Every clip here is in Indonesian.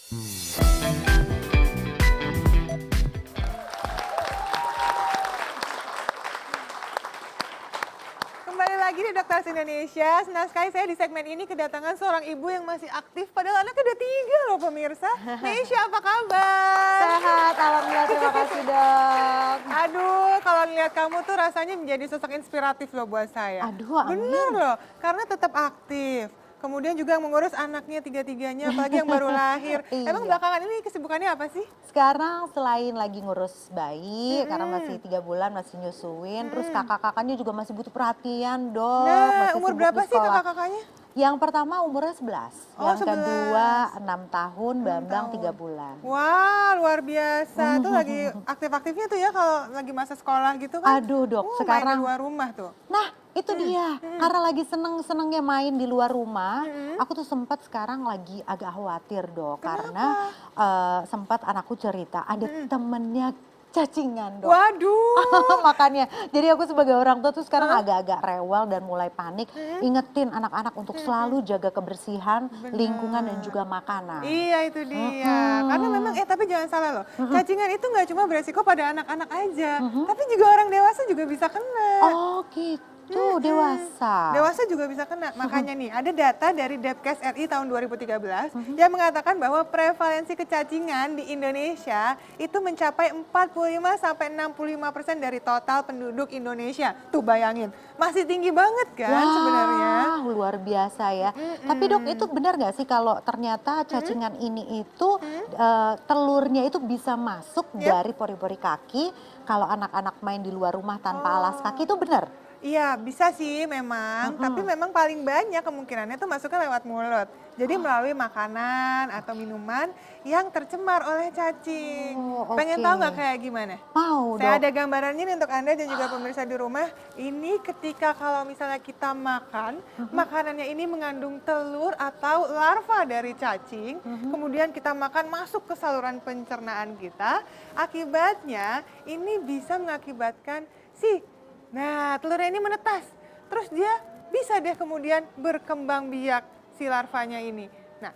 Kembali lagi di Dokter Indonesia. Senang sekali saya di segmen ini kedatangan seorang ibu yang masih aktif padahal anaknya udah 3 loh pemirsa. Neisha, apa kabar? Sehat, alhamdulillah, terima kasih dok. Aduh, kalau lihat kamu tuh rasanya menjadi sosok inspiratif loh buat saya. Aduh, amin. Bener loh, karena tetap aktif. Kemudian juga mengurus anaknya tiga-tiganya, apalagi yang baru lahir. Emang Iya. belakangan ini kesibukannya apa sih? Sekarang selain lagi ngurus bayi, karena masih 3 bulan masih nyusuin, terus kakak-kakaknya juga masih butuh perhatian dok. Nah, masih umur sibuk berapa di sih sekolah. kakak-kakaknya? Yang pertama umurnya 11, Oh, yang 11. kedua 6 tahun, Bambang 3 tahun. bulan. Wah, luar biasa. Itu lagi aktif-aktifnya tuh ya kalau lagi masa sekolah gitu kan. Aduh dok, Main sekarang di luar rumah tuh. nah itu dia, karena lagi seneng-senengnya main di luar rumah, aku tuh sempat sekarang lagi agak khawatir dok, karena sempat anakku cerita ada temennya cacingan dok. Waduh. Makanya, jadi aku sebagai orang tua tuh sekarang agak-agak rewel dan mulai panik, ingetin anak-anak untuk selalu jaga kebersihan, lingkungan dan juga makanan. Iya itu dia. Karena memang tapi jangan salah loh. Cacingan itu nggak cuma beresiko pada anak-anak aja, tapi juga orang dewasa juga bisa kena. Oh gitu, dewasa. Dewasa juga bisa kena. Makanya nih, ada data dari Depkes RI tahun 2013 yang mengatakan bahwa prevalensi kecacingan di Indonesia itu mencapai 45-65% dari total penduduk Indonesia. Tuh bayangin, masih tinggi banget kan sebenarnya. Wah, luar biasa ya. Tapi dok, itu benar nggak sih kalau ternyata cacingan ini itu telurnya itu bisa masuk dari pori-pori kaki kalau anak-anak main di luar rumah tanpa alas kaki, itu benar? Iya, bisa sih memang, tapi memang paling banyak kemungkinannya tuh masuknya lewat mulut. Jadi melalui makanan atau minuman yang tercemar oleh cacing. Oh, Pengen oke. tahu nggak kayak gimana? Mau Saya dok. ada gambarannya nih untuk Anda dan juga pemirsa di rumah. Ini ketika kalau misalnya kita makan, makanannya ini mengandung telur atau larva dari cacing, kemudian kita makan masuk ke saluran pencernaan kita, akibatnya ini bisa mengakibatkan nah, telurnya ini menetas. Terus dia bisa deh kemudian berkembang biak si larvanya ini. Nah,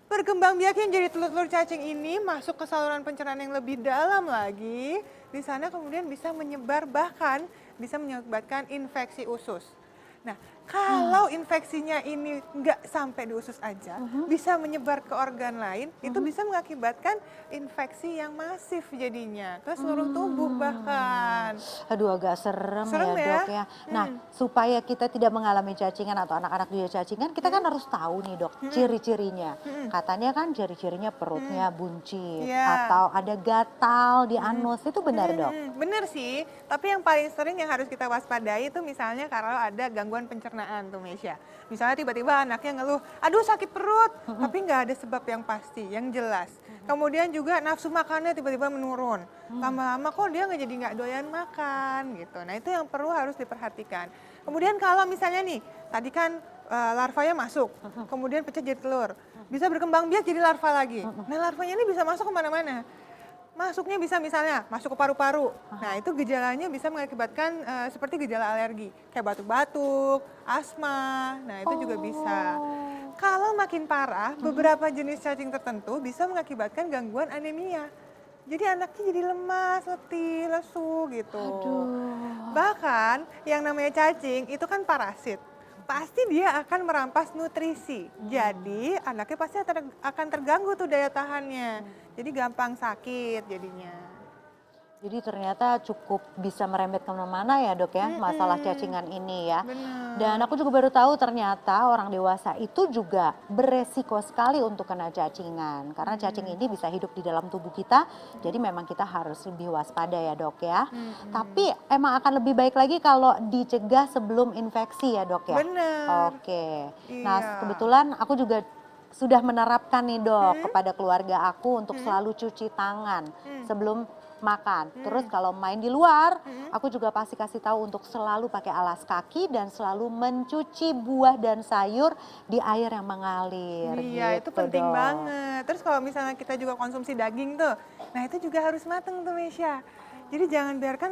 berkembang biaknya jadi telur-telur cacing ini masuk ke saluran pencernaan yang lebih dalam lagi. Di sana kemudian bisa menyebar, bahkan bisa menyebabkan infeksi usus. Nah, kalau infeksinya ini nggak sampai di usus aja, bisa menyebar ke organ lain, itu bisa mengakibatkan infeksi yang masif jadinya ke seluruh tubuh bahkan. Aduh, agak serem Serem ya ya? dok ya. Nah, supaya kita tidak mengalami cacingan atau anak-anak juga cacingan, kita kan harus tahu nih dok, ciri-cirinya. Katanya kan ciri-cirinya perutnya buncit, Iya. atau ada gatal di anus, itu benar dok? Bener sih, tapi yang paling sering yang harus kita waspadai itu misalnya kalau ada gangguan pencernaan tuh Mesya. Misalnya tiba-tiba anaknya ngeluh, aduh sakit perut, tapi nggak ada sebab yang pasti, yang jelas. Kemudian juga nafsu makannya tiba-tiba menurun. Lama-lama kok dia nggak jadi nggak doyan makan gitu. Nah itu yang perlu harus diperhatikan. Kemudian kalau misalnya nih, tadi kan larvanya masuk, kemudian pecah jadi telur. Bisa berkembang biak jadi larva lagi. Nah larvanya ini bisa masuk kemana-mana. Masuknya bisa misalnya masuk ke paru-paru. Nah itu gejalanya bisa mengakibatkan seperti gejala alergi. Kayak batuk-batuk, asma, nah itu juga bisa. Kalau makin parah, beberapa jenis cacing tertentu bisa mengakibatkan gangguan anemia. Jadi anaknya jadi lemas, letih, lesu gitu. Bahkan yang namanya cacing itu kan parasit. Pasti dia akan merampas nutrisi. Jadi anaknya pasti akan terganggu tuh daya tahannya. Jadi gampang sakit jadinya. Jadi ternyata cukup bisa merembet kemana-mana ya dok ya, masalah cacingan ini ya. Benar. Dan aku juga baru tahu ternyata orang dewasa itu juga beresiko sekali untuk kena cacingan. Karena cacing ini bisa hidup di dalam tubuh kita, jadi memang kita harus lebih waspada ya dok ya. Tapi emang akan lebih baik lagi kalau dicegah sebelum infeksi ya dok ya? Benar. Oke, Iya. nah kebetulan aku juga sudah menerapkan nih dok kepada keluarga aku untuk selalu cuci tangan sebelum makan. Terus kalau main di luar, aku juga pasti kasih tahu untuk selalu pakai alas kaki dan selalu mencuci buah dan sayur di air yang mengalir. Iya, itu gitu, penting Dok. banget. Terus kalau misalnya kita juga konsumsi daging tuh, nah itu juga harus matang tuh Mesya. Jadi jangan biarkan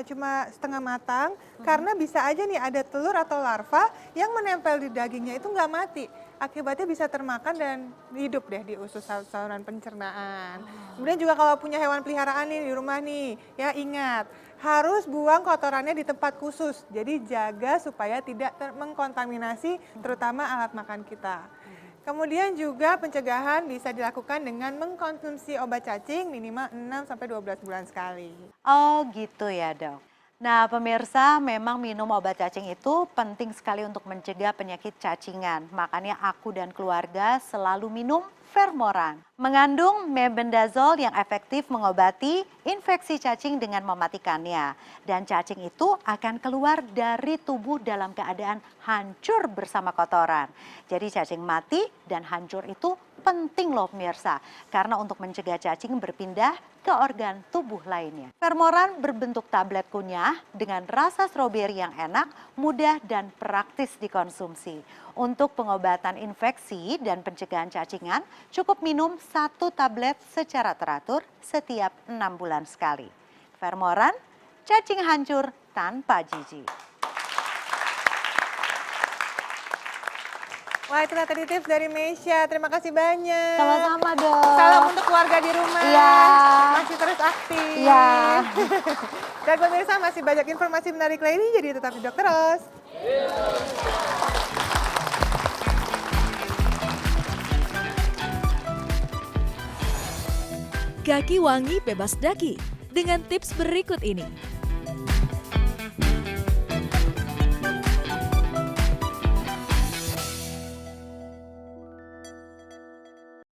cuma setengah matang, karena bisa aja nih ada telur atau larva yang menempel di dagingnya itu nggak mati. akibatnya bisa termakan dan hidup deh di usus saluran pencernaan. Kemudian juga kalau punya hewan peliharaan nih di rumah nih, ya ingat harus buang kotorannya di tempat khusus. Jadi jaga supaya tidak mengkontaminasi terutama alat makan kita. Kemudian juga pencegahan bisa dilakukan dengan mengkonsumsi obat cacing minimal 6 sampai 12 bulan sekali. Oh gitu ya dok. Nah pemirsa memang minum obat cacing itu penting sekali untuk mencegah penyakit cacingan. Makanya aku dan keluarga selalu minum Vermoran. Mengandung mebendazol yang efektif mengobati infeksi cacing dengan mematikannya. Dan cacing itu akan keluar dari tubuh dalam keadaan hancur bersama kotoran. Jadi cacing mati dan hancur itu penting loh pemirsa. Karena untuk mencegah cacing berpindah ke organ tubuh lainnya. Vermoran berbentuk tablet kunyah dengan rasa stroberi yang enak, mudah dan praktis dikonsumsi. Untuk pengobatan infeksi dan pencegahan cacingan, cukup minum 1 tablet secara teratur setiap 6 bulan sekali. Vermoran, cacing hancur tanpa jijik. Wah itulah tadi tips dari Meisya, terima kasih banyak. Sama-sama dok. Salam untuk keluarga di rumah. Iya. Masih terus aktif. Iya. Dan pemirsa masih banyak informasi menarik lainnya, jadi tetap di Dokter Ros. Kaki wangi bebas daki dengan tips berikut ini.